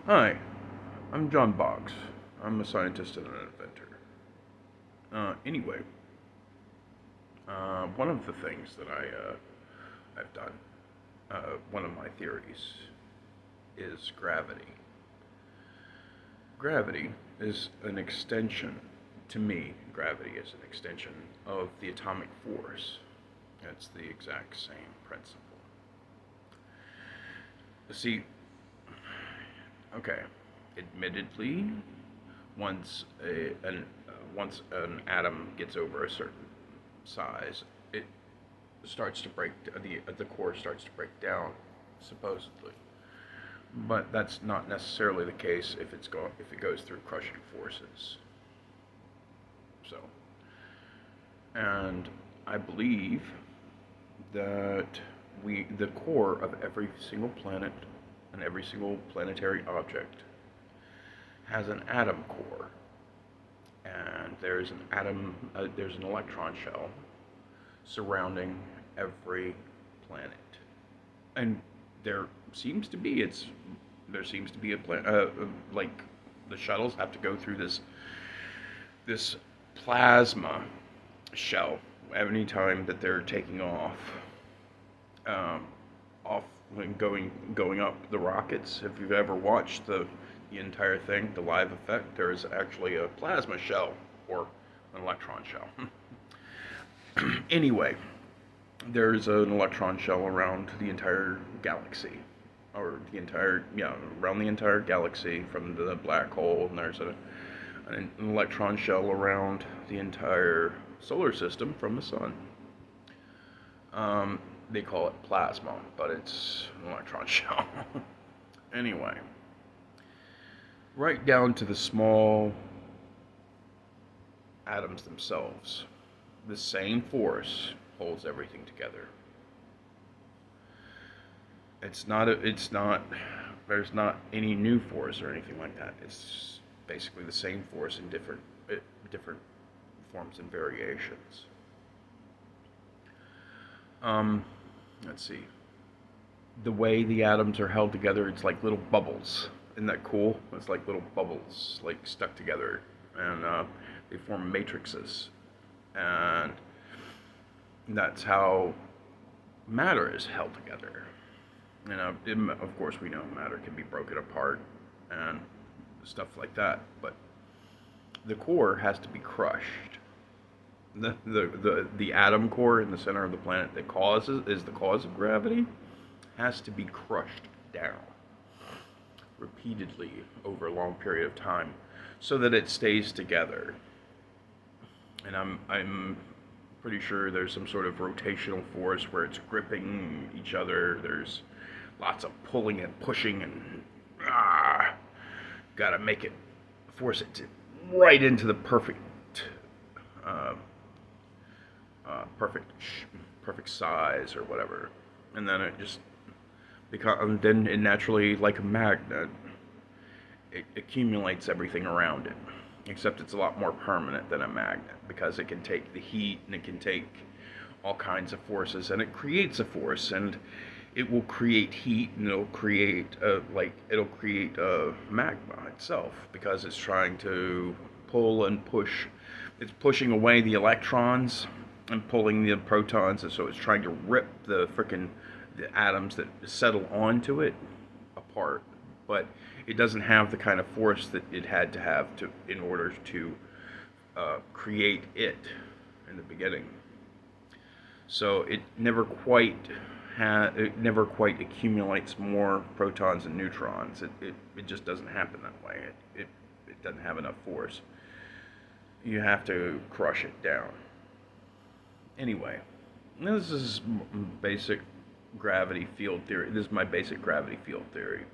Hi, I'm John Boggs. I'm a scientist and an inventor. Anyway, one of the things that I've done, one of my theories, is gravity. Gravity is an extension, to me, gravity is an extension of the atomic force. It's the exact same principle. See, okay, admittedly, once an atom gets over a certain size, it starts to break. The core starts to break down, supposedly. But that's not necessarily the case if it goes through crushing forces. So, and I believe that the core of every single planet and every single planetary object has an atom core, and there's an electron shell surrounding every planet, and there seems to be it's there seems to be like the shuttles have to go through this plasma shell any time that they're taking um, off when going up the rockets. If you've ever watched the entire thing, the live effect, there is actually a plasma shell or an electron shell. Anyway, there's an electron shell around the entire galaxy, or around the entire galaxy from the black hole, and there's an electron shell around the entire solar system from the sun. They call it plasma, but it's an electron shell. Anyway, right down to the small atoms themselves, the same force holds everything together. It's not, there's not any new force or anything like that. It's basically the same force in different forms and variations. Um, let's see. The way the atoms are held together, it's like little bubbles. Isn't that cool? It's like little bubbles, like stuck together, and they form matrices, and that's how matter is held together. Of course, we know matter can be broken apart and stuff like that, but the core has to be crushed. The atom core in the center of the planet that causes is the cause of gravity has to be crushed down repeatedly over a long period of time so that it stays together. And I'm pretty sure there's some sort of rotational force where it's gripping each other. There's lots of pulling and pushing and gotta make it force it right into the uh, perfect perfect size or whatever, and then it just becomes then it naturally, like a magnet, it accumulates everything around it. Except it's a lot more permanent than a magnet because it can take the heat and it can take all kinds of forces, and it creates a force, and it will create heat, and it'll create a magma itself because it's trying to pull and push. It's pushing away the electrons and pulling the protons, and so it's trying to rip the atoms that settle onto it apart. But it doesn't have the kind of force that it had to have to in order to create it in the beginning. So it never quite accumulates more protons and neutrons. It just doesn't happen that way. It doesn't have enough force. You have to crush it down. Anyway, this is basic gravity field theory. This is my basic gravity field theory.